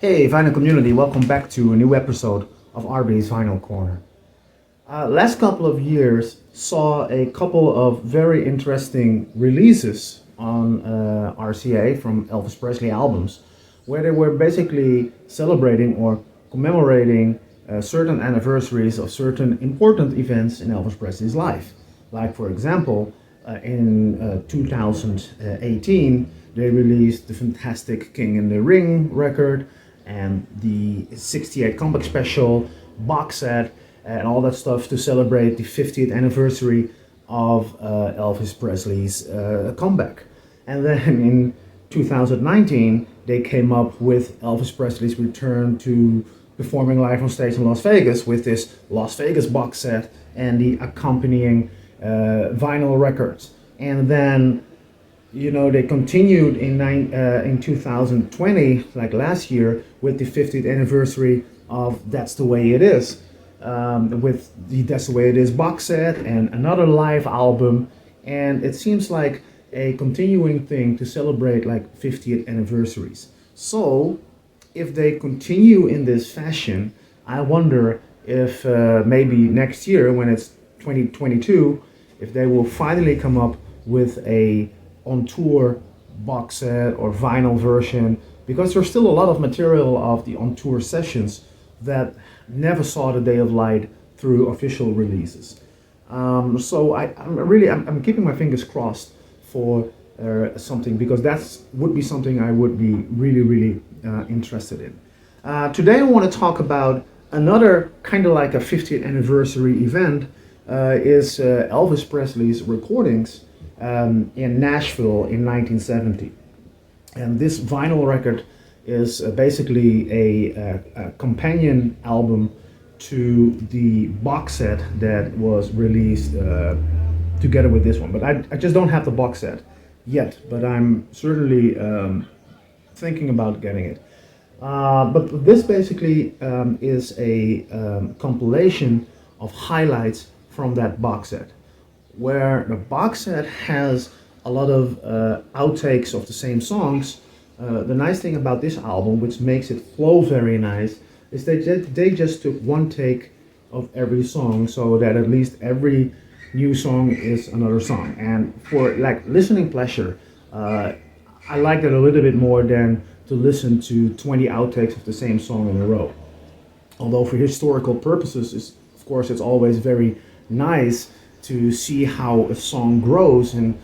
Hey, vinyl community, welcome back to a new episode of RB's Vinyl Corner. Last couple of years saw a couple of very interesting releases on RCA from Elvis Presley albums, where they were basically celebrating or commemorating certain anniversaries of certain important events in Elvis Presley's life. Like, for example, in 2018, they released the fantastic King in the Ring record and the 68 Comeback Special box set and all that stuff to celebrate the 50th anniversary of Elvis Presley's comeback. And then in 2019, they came up with Elvis Presley's return to performing live on stage in Las Vegas with this Las Vegas box set and the accompanying vinyl records. And then, they continued in 2020, like last year, with the 50th anniversary of That's the Way It Is, with the That's the Way It Is box set and another live album. And it seems like a continuing thing to celebrate like 50th anniversaries. So, if they continue in this fashion, I wonder if maybe next year, when it's 2022, if they will finally come up with a on-tour box set or vinyl version, because there's still a lot of material of the on-tour sessions that never saw the day of light through official releases. So I'm keeping my fingers crossed for something, because that would be something I would be really interested in. Today I want to talk about another kind of like a 50th anniversary event, is Elvis Presley's recordings in Nashville in 1970. And this vinyl record is basically a companion album to the box set that was released together with this one. But I just don't have the box set yet, but I'm certainly thinking about getting it. But this basically is a compilation of highlights from that box set, where the box set has a lot of outtakes of the same songs. The nice thing about this album, which makes it flow very nice, is that they just took one take of every song, so that at least every new song is another song. And for like listening pleasure, I like that a little bit more than to listen to 20 outtakes of the same song in a row. Although for historical purposes, of course, it's always very nice to see how a song grows and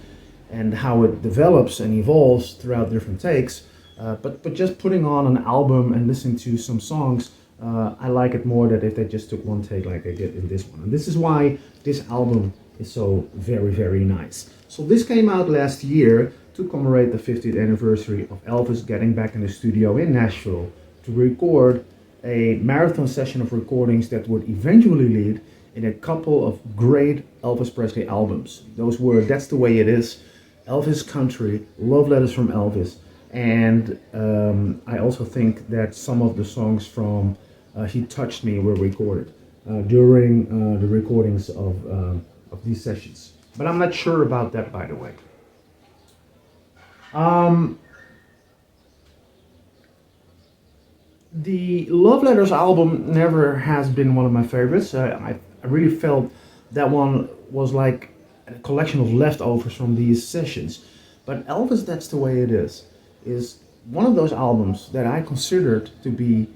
how it develops and evolves throughout different takes. But just putting on an album and listening to some songs, I like it more that if they just took one take like they did in this one. And this is why this album is so very nice. So this came out last year to commemorate the 50th anniversary of Elvis getting back in the studio in Nashville to record a marathon session of recordings that would eventually lead in a couple of great Elvis Presley albums. Those were That's the Way It Is, Elvis Country, Love Letters from Elvis, and I also think that some of the songs from He Touched Me were recorded during the recordings of these sessions. But I'm not sure about that, by the way. The Love Letters album never has been one of my favorites. I really felt that one was like a collection of leftovers from these sessions. But Elvis, That's the Way It is one of those albums that I considered to be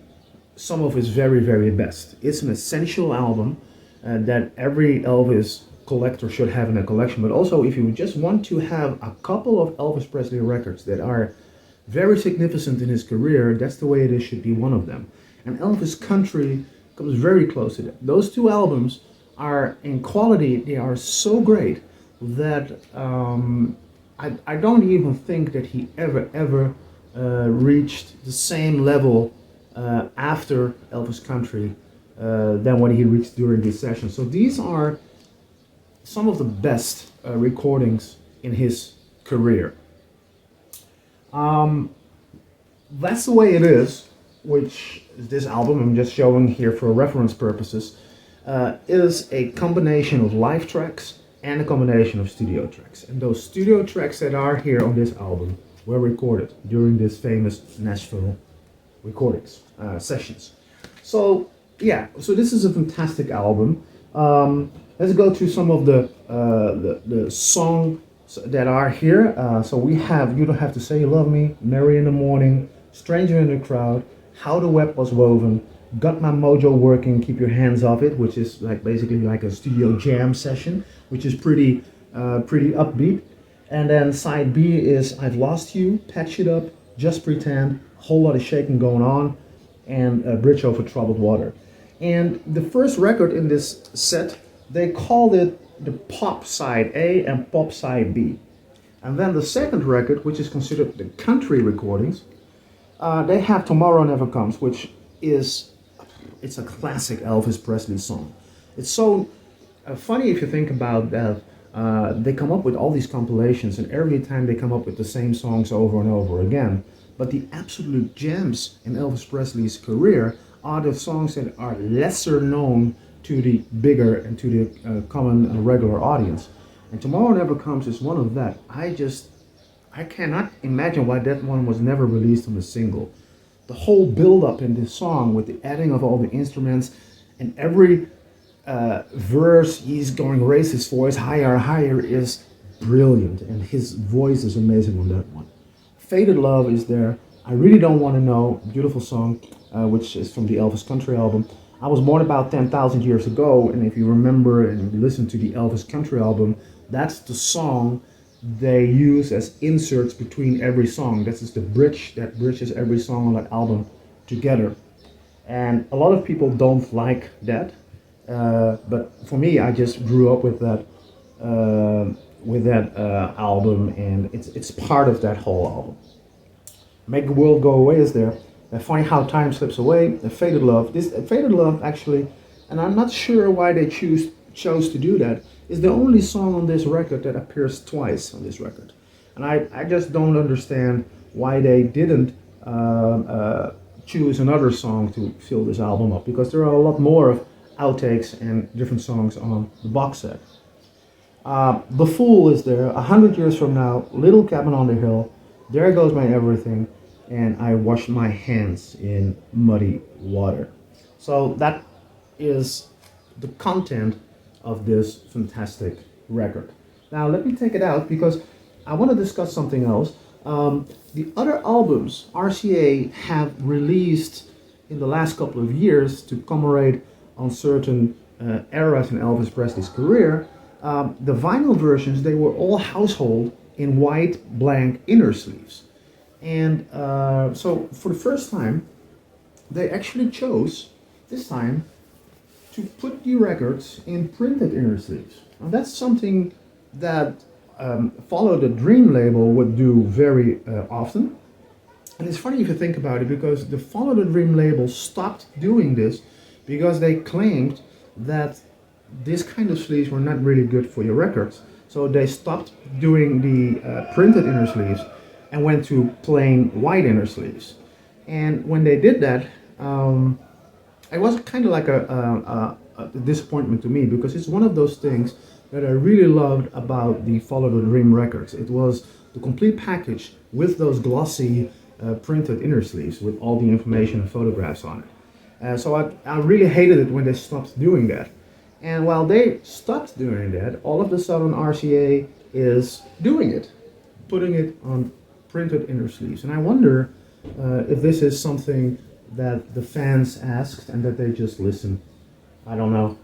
some of his very best. It's an essential album that every Elvis collector should have in a collection. But also, if you just want to have a couple of Elvis Presley records that are very significant in his career, That's the Way It Is should be one of them. And Elvis Country comes very close to that. Those two albums are, in quality, they are so great that I don't even think that he ever reached the same level after Elvis Country than what he reached during these sessions. So these are some of the best recordings in his career. That's the Way It Is, which is this album I'm just showing here for reference purposes, is a combination of live tracks and a combination of studio tracks. And those studio tracks that are here on this album were recorded during this famous Nashville recordings, sessions. So yeah, so this is a fantastic album. Let's go to some of the songs that are here. So we have "You Don't Have to Say You Love Me," "Mary in the Morning," "Stranger in the Crowd," "How the Web Was Woven," "Got My Mojo Working," "Keep Your Hands Off It," which is like basically like a studio jam session, which is pretty upbeat. And then side B is "I've Lost You," "Patch It Up," "Just Pretend," a whole lot of shaking going on, and "Bridge Over Troubled Water." And the first record in this set, they called it the pop side A and pop side B. And then the second record, which is considered the country recordings, they have "Tomorrow Never Comes," which is it's a classic Elvis Presley song. It's so funny if you think about that. They come up with all these compilations, and every time they come up with the same songs over and over again. But the absolute gems in Elvis Presley's career are the songs that are lesser known to the bigger and to the common regular audience. And "Tomorrow Never Comes" is one of that. I cannot imagine why that one was never released on a single. The whole build-up in this song with the adding of all the instruments, and every verse he's going raise his voice higher, higher, is brilliant, and his voice is amazing on that one. "Faded Love" is there. "I Really Don't Want to Know," beautiful song, which is from the Elvis Country album. I was born about 10,000 years ago, and if you remember and you listen to the Elvis Country album, that's the song they use as inserts between every song. This is the bridge that bridges every song on that album together. And a lot of people don't like that, but for me, I just grew up with that album, and it's part of that whole album. "Make the World Go Away" is there. "Funny How Time Slips Away," "Faded Love." This "Faded Love" actually, and I'm not sure why they chose to do that, is the only song on this record that appears twice on this record. And I just don't understand why they didn't choose another song to fill this album up, because there are a lot more of outtakes and different songs on the box set. "The Fool" is there. "100 Years From Now," "Little Cabin on the Hill," "There Goes My Everything," and "I Wash My Hands in Muddy Water." So that is the content of this fantastic record. Now let me take it out because I want to discuss something else. The other albums RCA have released in the last couple of years to commemorate on certain eras in Elvis Presley's career, the vinyl versions, they were all household in white blank inner sleeves. And so for the first time, they actually chose this time to put the records in printed inner sleeves. Now that's something that Follow the Dream label would do very often. And it's funny if you think about it, because the Follow the Dream label stopped doing this because they claimed that this kind of sleeves were not really good for your records. So they stopped doing the printed inner sleeves and went to plain white inner sleeves. And when they did that, it was kind of like a disappointment to me, because it's one of those things that I really loved about the Follow the Dream records. It was the complete package with those glossy printed inner sleeves with all the information and photographs on it. So I really hated it when they stopped doing that. And while they stopped doing that, all of a sudden RCA is doing it, putting it on printed inner sleeves. And I wonder if this is something that the fans asked and that they just listened. I don't know.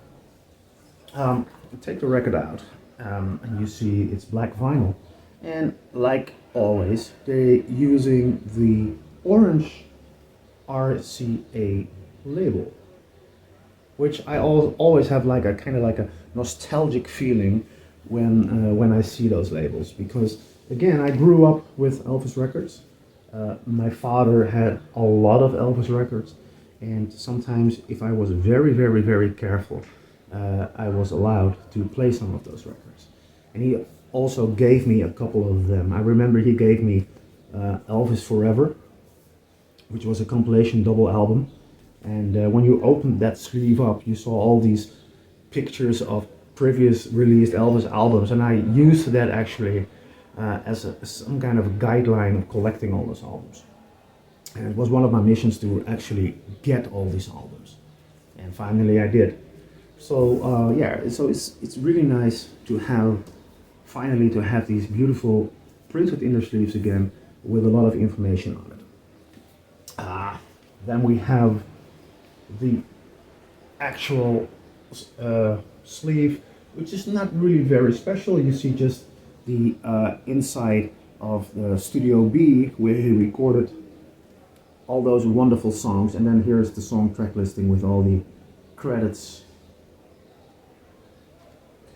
Take the record out, and you see it's black vinyl. And like always, they're using the orange RCA label, which I always have like a kind of like a nostalgic feeling when I see those labels, because again, I grew up with Elvis records. My father had a lot of Elvis records, and sometimes if I was very, very, very careful, I was allowed to play some of those records. And he also gave me a couple of them. I remember he gave me Elvis Forever, which was a compilation double album. And when you opened that sleeve up, you saw all these pictures of previous released Elvis albums, and I used that actually as some kind of guideline of collecting all those albums. And it was one of my missions to actually get all these albums. And finally I did. So yeah, so it's really nice to have, finally to have these beautiful printed inner sleeves again with a lot of information on it. Then we have the actual sleeve, which is not really very special. You see just the inside of the Studio B, where he recorded all those wonderful songs, and then here's the song track listing with all the credits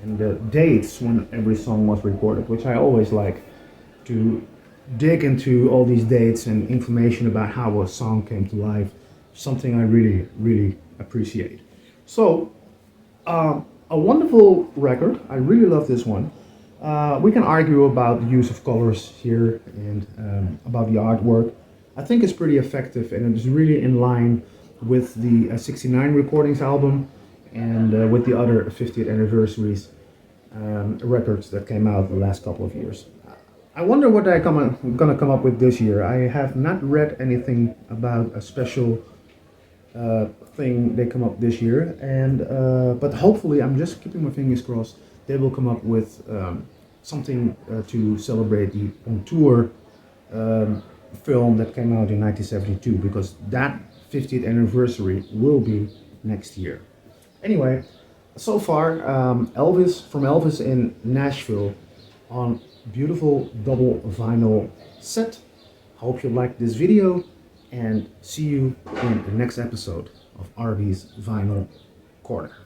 and the dates when every song was recorded, which I always like to dig into all these dates and information about how a song came to life. Something I really appreciate. So a wonderful record. I really love this one. We can argue about the use of colors here and about the artwork. I think it's pretty effective, and it is really in line with the 69 recordings album and with the other 50th anniversaries records that came out the last couple of years. I wonder what I'm gonna come up with this year. I have not read anything about a special thing they come up this year, and but hopefully, I'm just keeping my fingers crossed, they will come up with something to celebrate the On Tour film that came out in 1972, because that 50th anniversary will be next year. Anyway, so far, Elvis in Nashville on beautiful double vinyl set. Hope you liked this video, and see you in the next episode of RB's Vinyl Corner.